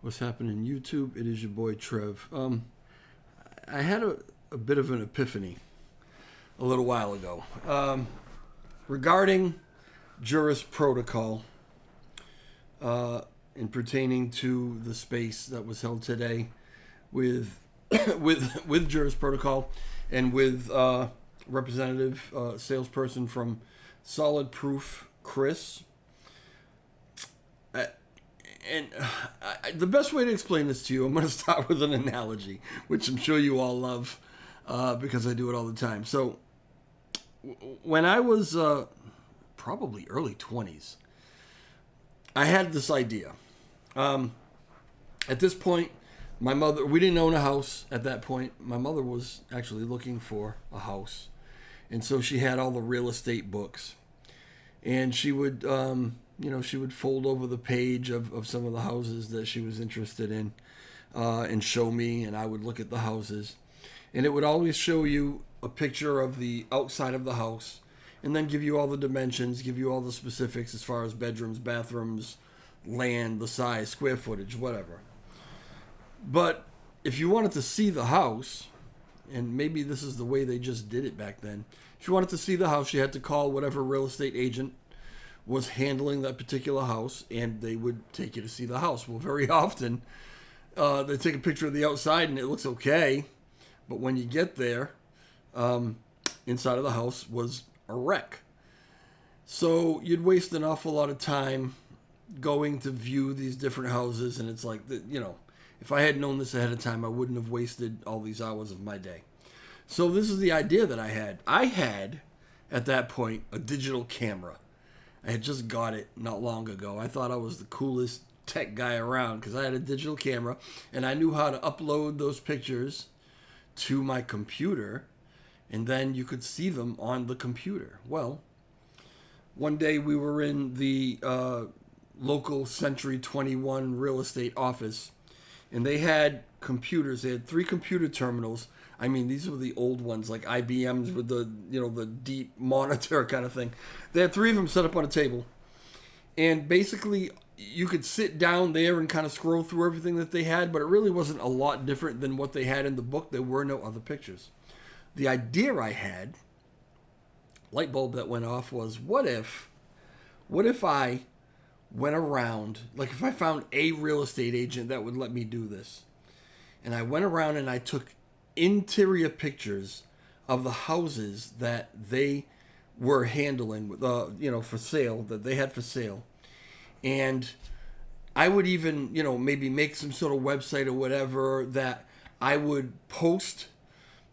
What's happening YouTube? It is your boy Trev. I had a bit of an epiphany a little while ago regarding Juris protocol in pertaining to the space that was held today with with Juris protocol and with representative salesperson from Solid Proof, Chris. The best way to explain this to you, I'm going to start with an analogy, which I'm sure you all love because I do it all the time. So, when I was probably early 20s, I had this idea. At this point, my mother, we didn't own a house at that point. My mother was actually looking for a house. And so she had all the real estate books. And she would she would fold over the page of some of the houses that she was interested in and show me, and I would look at the houses. And it would always show you a picture of the outside of the house and then give you all the dimensions, give you all the specifics as far as bedrooms, bathrooms, land, the size, square footage, whatever. But if you wanted to see the house, and maybe this is the way they just did it back then, if you wanted to see the house, you had to call whatever real estate agent was handling that particular house, and they would take you to see the house. Well, very often, they take a picture of the outside, and it looks okay, but when you get there, inside of the house was a wreck. So you'd waste an awful lot of time going to view these different houses, and it's like, if I had known this ahead of time, I wouldn't have wasted all these hours of my day. So this is the idea that I had. I had, at that point, a digital camera. I had just got it not long ago. I thought I was the coolest tech guy around because I had a digital camera and I knew how to upload those pictures to my computer, and then you could see them on the computer. Well, one day we were in the local Century 21 real estate office, and they had computers. They had 3 computer terminals. I mean, these were the old ones, like IBM's with the, the deep monitor kind of thing. They had 3 of them set up on a table. And basically, you could sit down there and kind of scroll through everything that they had, but it really wasn't a lot different than what they had in the book. There were no other pictures. The idea I had, light bulb that went off, was what if I went around, like if I found a real estate agent that would let me do this, and I went around and I took interior pictures of the houses that they were handling, for sale, that they had for sale. And I would even, maybe make some sort of website or whatever that I would post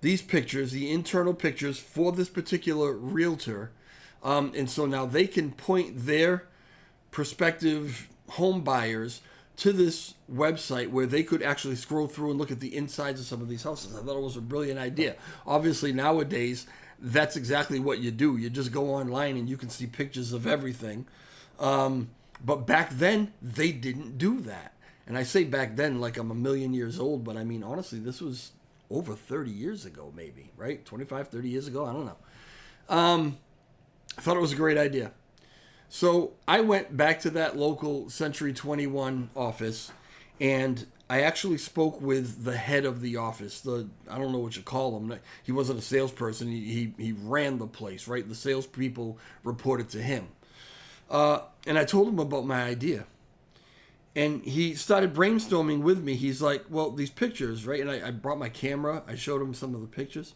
these pictures, the internal pictures for this particular realtor. And so now they can point their prospective home buyers to this website where they could actually scroll through and look at the insides of some of these houses. I thought it was a brilliant idea. Obviously, nowadays, that's exactly what you do. You just go online and you can see pictures of everything. But back then, they didn't do that. And I say back then like I'm a million years old, but I mean, honestly, this was over 30 years ago, maybe, right? 25, 30 years ago? I don't know. I thought it was a great idea. So I went back to that local Century 21 office, and I actually spoke with the head of the office. I don't know what you call him. He wasn't a salesperson. He ran the place, right? The salespeople reported to him. And I told him about my idea. And he started brainstorming with me. He's like, well, these pictures, right? And I brought my camera. I showed him some of the pictures.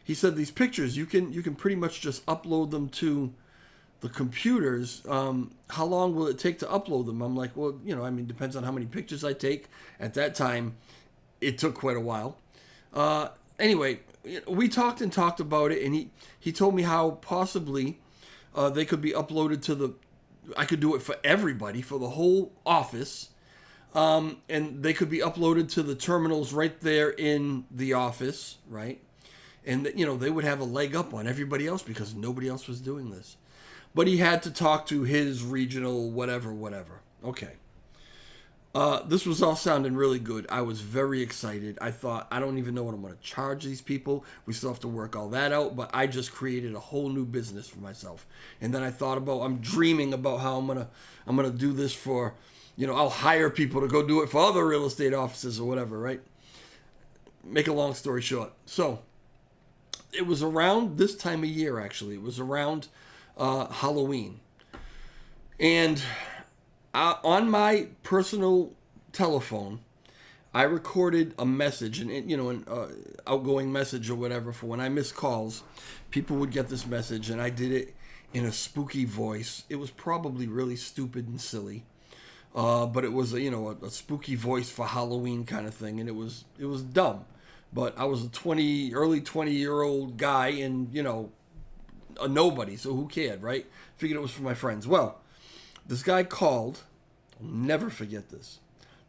He said, these pictures, you can pretty much just upload them to the computers. How long will it take to upload them? I'm like, well, depends on how many pictures I take. At that time, it took quite a while. Anyway, we talked about it, and he told me how possibly they could be uploaded I could do it for everybody, for the whole office, and they could be uploaded to the terminals right there in the office, right? And, they would have a leg up on everybody else because nobody else was doing this. But he had to talk to his regional whatever. Okay. This was all sounding really good. I was very excited. I thought, I don't even know what I'm going to charge these people. We still have to work all that out. But I just created a whole new business for myself. And then I thought I'm dreaming about how I'm gonna do this for I'll hire people to go do it for other real estate offices or whatever, right? Make a long story short. So it was around this time of year, actually. It was around Halloween. And on my personal telephone, I recorded a message, an outgoing message or whatever, for when I missed calls, people would get this message, and I did it in a spooky voice. It was probably really stupid and silly, but it was a spooky voice for Halloween kind of thing, and it was dumb. But I was a early 20-year-old guy, and a nobody, so who cared, right? Figured it was for my friends. Well, this guy called. I'll never forget this.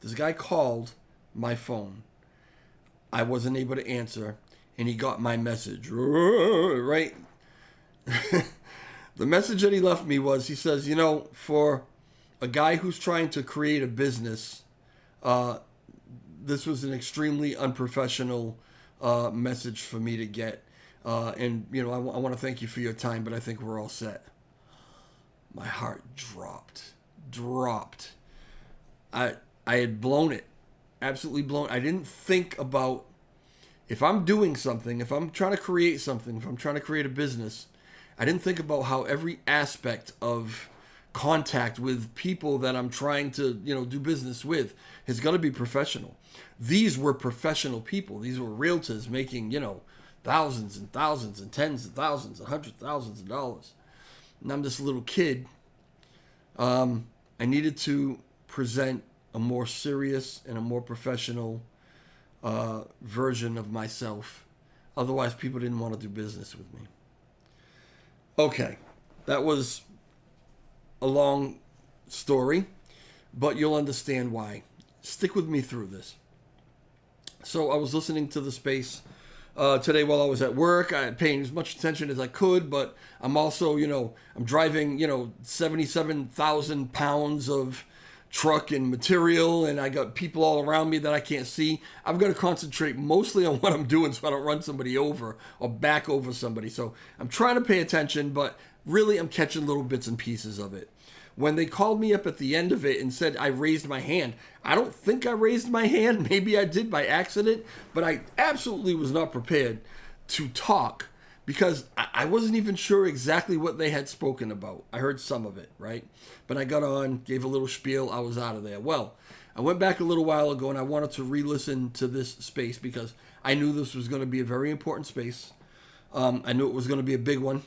This guy called my phone. I wasn't able to answer, and he got my message, right? The message that he left me was, he says, for a guy who's trying to create a business, this was an extremely unprofessional message for me to get. And I want to thank you for your time, but I think we're all set. My heart dropped. I had blown it. Absolutely blown. I didn't think about, if I'm doing something, if I'm trying to create something, if I'm trying to create a business, I didn't think about how every aspect of contact with people that I'm trying to, do business with has got to be professional. These were professional people. These were realtors making, thousands and thousands and tens of thousands, hundreds of thousands of dollars. And I'm this little kid. I needed to present a more serious and a more professional version of myself. Otherwise, people didn't want to do business with me. Okay, that was a long story, but you'll understand why. Stick with me through this. So I was listening to the space today while I was at work. I paying as much attention as I could, but I'm also, I'm driving, 77,000 pounds of truck and material, and I got people all around me that I can't see. I've got to concentrate mostly on what I'm doing so I don't run somebody over or back over somebody. So I'm trying to pay attention, but really I'm catching little bits and pieces of it. When they called me up at the end of it and said I raised my hand, I don't think I raised my hand. Maybe I did by accident, but I absolutely was not prepared to talk because I wasn't even sure exactly what they had spoken about. I heard some of it, right? But I got on, gave a little spiel, I was out of there. Well, I went back a little while ago and I wanted to re-listen to this space because I knew this was going to be a very important space. I knew it was going to be a big one.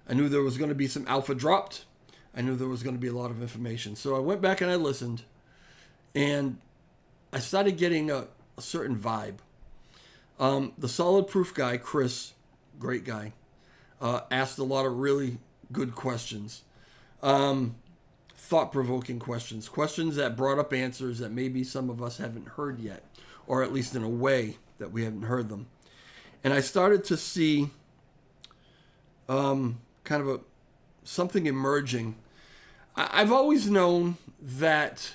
I knew there was going to be some alpha dropped. I knew there was going to be a lot of information. So I went back and I listened, and I started getting a certain vibe. The Solid Proof guy, Chris, great guy, asked a lot of really good questions, thought-provoking questions that brought up answers that maybe some of us haven't heard yet, or at least in a way that we haven't heard them. And I started to see kind of something emerging. I've always known that,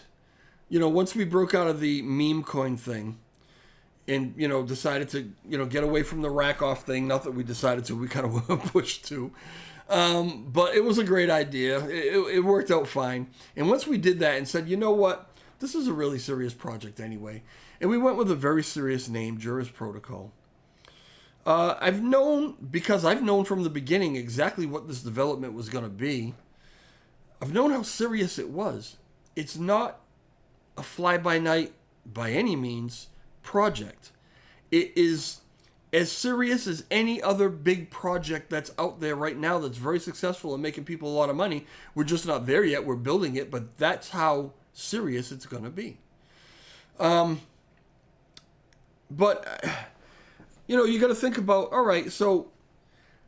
once we broke out of the meme coin thing and, decided to, get away from the rack off thing, not that we decided to, we kind of were pushed to. But it was a great idea. It worked out fine. And once we did that and said, you know what, this is a really serious project anyway. And we went with a very serious name, Juris Protocol. I've known from the beginning exactly what this development was going to be. I've known how serious it was. It's not a fly-by-night, by any means, project. It is as serious as any other big project that's out there right now that's very successful and making people a lot of money. We're just not there yet. We're building it, but that's how serious it's going to be. But you got to think about, all right, so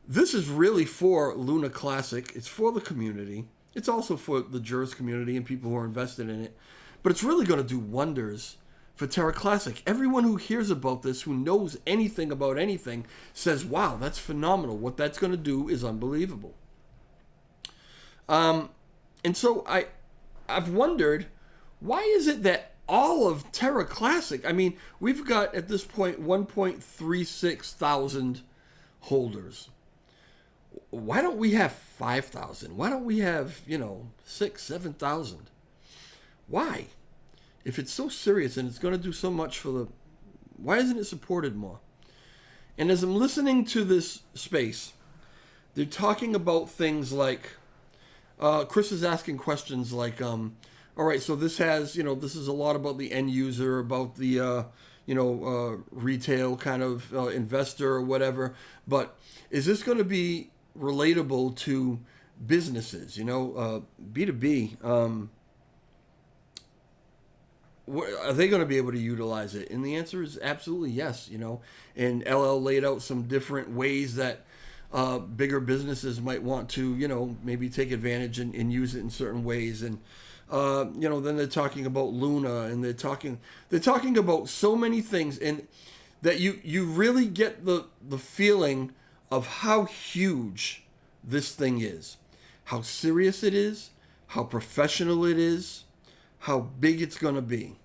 this is really for Luna Classic. It's for the community. It's also for the Juris community and people who are invested in it. But it's really going to do wonders for Terra Classic. Everyone who hears about this, who knows anything about anything, says, wow, that's phenomenal. What that's going to do is unbelievable. And so I've wondered, why is it that all of Terra Classic, I mean, we've got at this point 1.36 thousand holders. Why don't we have 5,000? Why don't we have, 6,000, 7,000? Why? If it's so serious and it's going to do so much for the... Why isn't it supported more? And as I'm listening to this space, they're talking about things like... Chris is asking questions like, all right, so this has, this is a lot about the end user, about the, retail kind of investor or whatever. But is this going to be relatable to businesses, B2B? Are they going to be able to utilize it? And the answer is absolutely yes, And LL laid out some different ways that bigger businesses might want to, maybe take advantage and use it in certain ways. And, then they're talking about Luna, and they're talking about so many things, and that you really get the feeling of how huge this thing is, how serious it is, how professional it is, how big it's going to be.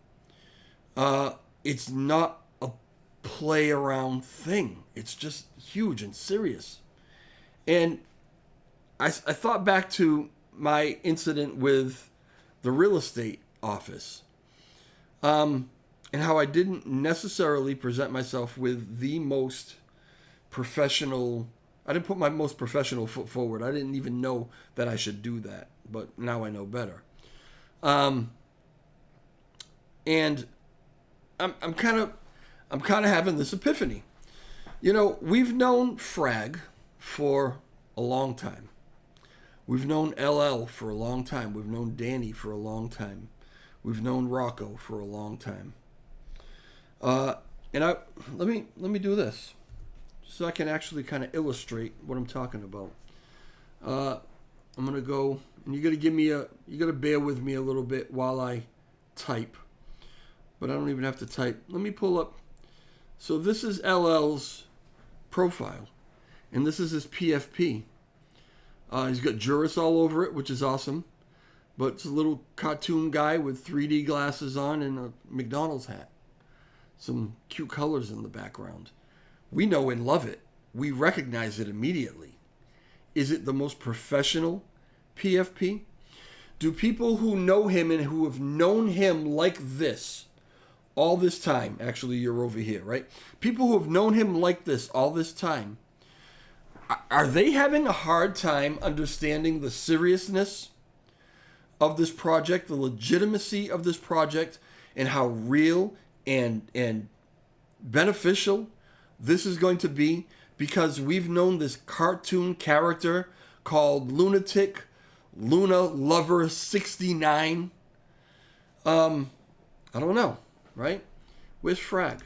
It's not a play around thing. It's just huge and serious. And I thought back to my incident with the real estate office, and how I didn't necessarily present myself with the most professional. I didn't put my most professional foot forward. I didn't even know that I should do that, but now I know better. And I'm kind of having this epiphany. We've known Frag for a long time. We've known LL for a long time. We've known Danny for a long time. We've known Rocco for a long time. And let me do this so I can actually kind of illustrate what I'm talking about. I'm gonna go, and you gotta bear with me a little bit while I type. But I don't even have to type. Let me pull up. So this is LL's profile, and this is his PFP. He's got Juris all over it, which is awesome. But it's a little cartoon guy with 3D glasses on and a McDonald's hat. Some cute colors in the background. We know and love it. We recognize it immediately. Is it the most professional PFP? Do people who know him and who have known him like this all this time, actually you're over here, right? People who have known him like this all this time, are they having a hard time understanding the seriousness of this project, the legitimacy of this project, and how real and beneficial this is going to be? Because we've known this cartoon character called Lunatic Luna Lover 69. I don't know, right? Where's Frag?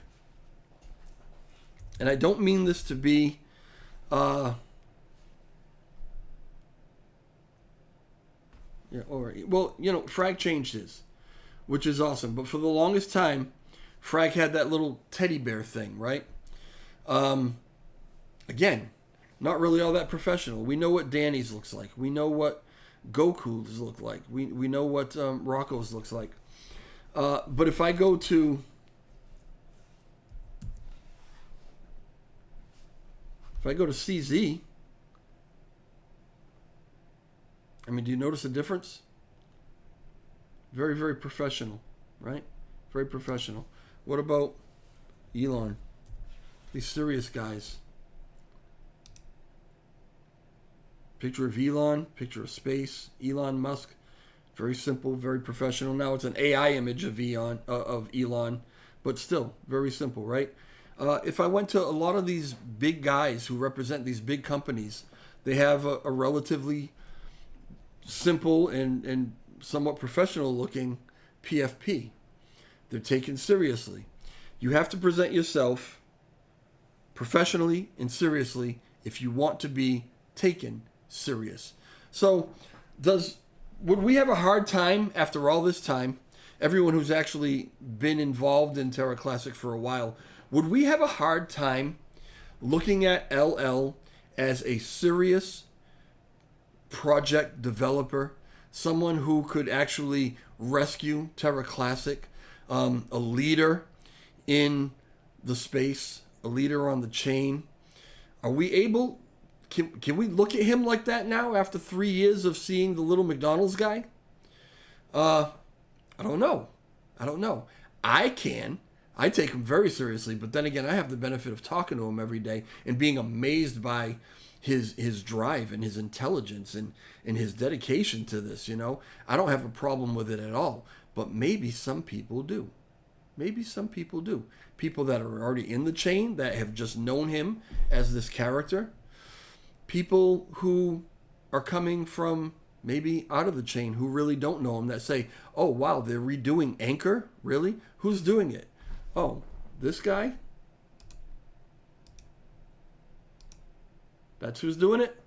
And I don't mean this to be Frag changed his, which is awesome. But for the longest time, Frag had that little teddy bear thing, right? Again, not really all that professional. We know what Danny's looks like. We know what Goku's look like. We know what Rocco's looks like. But if I go to CZ, I mean, do you notice a difference? Very, very professional, right? Very professional. What about Elon? These serious guys. Picture of Elon, picture of space, Elon Musk. Very simple, very professional. Now it's an AI image of Elon, but still very simple, right? If I went to a lot of these big guys who represent these big companies, they have a relatively simple and somewhat professional looking PFP. They're taken seriously. You have to present yourself professionally and seriously if you want to be taken serious. So would we have a hard time after all this time, everyone who's actually been involved in Terra Classic for a while, would we have a hard time looking at LL as a serious project developer, someone who could actually rescue Terra Classic, a leader in the space, a leader on the chain? Are we able... Can we look at him like that now after 3 years of seeing the little McDonald's guy? I don't know. I don't know. I can. I take him very seriously, but then again, I have the benefit of talking to him every day and being amazed by his drive and his intelligence and his dedication to this, you know. I don't have a problem with it at all, but maybe some people do. Maybe some people do. People that are already in the chain, that have just known him as this character. People who are coming from maybe out of the chain, who really don't know him, that say, oh, wow, they're redoing Anchor? Really? Who's doing it? Oh, this guy? That's who's doing it?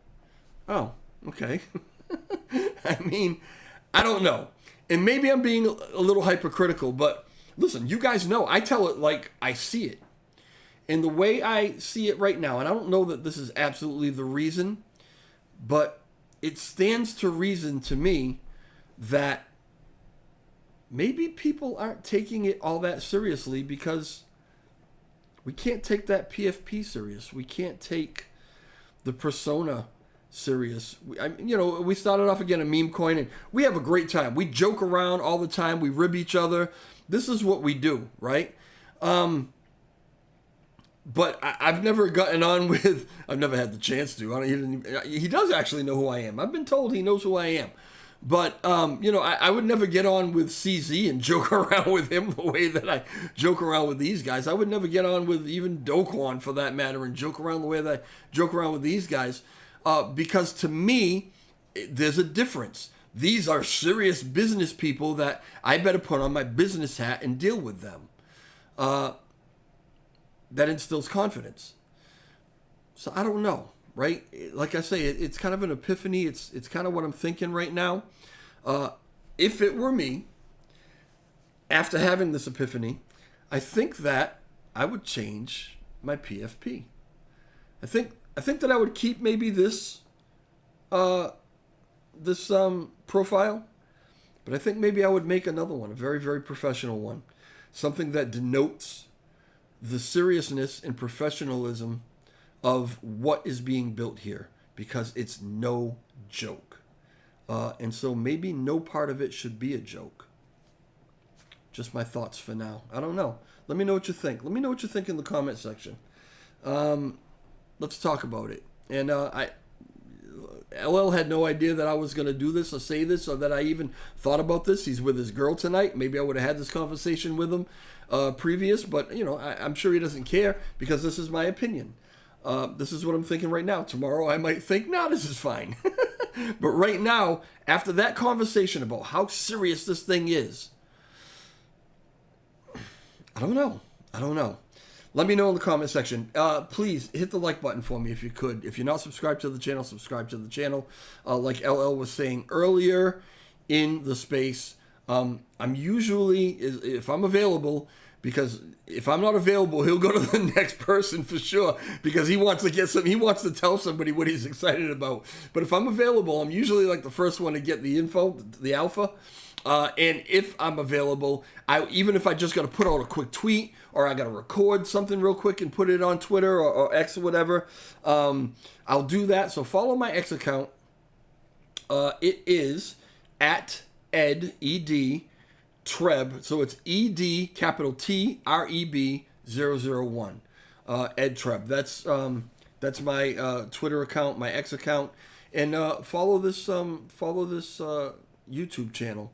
Oh, okay. I mean, I don't know. And maybe I'm being a little hypercritical, but listen, you guys know, I tell it like I see it. And the way I see it right now, and I don't know that this is absolutely the reason, but it stands to reason to me that maybe people aren't taking it all that seriously because we can't take that PFP serious. We can't take the persona serious. We started off again a meme coin, and we have a great time. We joke around all the time. We rib each other. This is what we do, right? But I've never gotten on with. I've never had the chance to. He does actually know who I am. I've been told he knows who I am. But, I would never get on with CZ and joke around with him the way that I joke around with these guys. I would never get on with even Dokwon, for that matter, and joke around the way that I joke around with these guys. Because to me, there's a difference. These are serious business people that I better put on my business hat and deal with them. That instills confidence. So I don't know. Right? Like I say, it's kind of an epiphany. It's kind of what I'm thinking right now. If it were me, after having this epiphany, I think that I would change my PFP. I think that I would keep maybe this profile, but I think maybe I would make another one, a very, very professional one, something that denotes the seriousness and professionalism of what is being built here, because it's no joke. And so maybe no part of it should be a joke. Just my thoughts for now. I don't know. Let me know what you think. Let me know what you think in the comment section. Let's talk about it. And LL had no idea that I was going to do this or say this or that I even thought about this. He's with his girl tonight. Maybe I would have had this conversation with him previous, but I'm sure he doesn't care, because this is my opinion. This is what I'm thinking right now. Tomorrow I might think, no, this is fine. But right now, after that conversation about how serious this thing is, I don't know. Let me know in the comment section. Please hit the like button for me if you could. If you're not subscribed to the channel, subscribe to the channel. Like LL was saying earlier in the space, I'm usually, if I'm available, because if I'm not available, he'll go to the next person for sure, because he wants to tell somebody what he's excited about. But if I'm available, I'm usually like the first one to get the info, the alpha. And if I'm available, even if I just got to put out a quick tweet, or I got to record something real quick and put it on Twitter or X or whatever, I'll do that. So follow my X account. It is at ed Treb, so it's ED capital TREB 001. Ed Treb. That's my Twitter account, my X account, and follow this YouTube channel,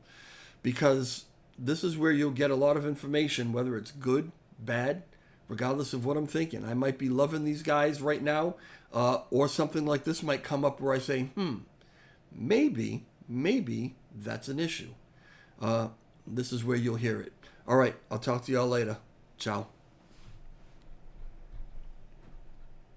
because this is where you'll get a lot of information, whether it's good, bad, regardless of what I'm thinking. I might be loving these guys right now, or something like this might come up where I say, maybe that's an issue. This is where you'll hear it. All right, I'll talk to y'all later. Ciao.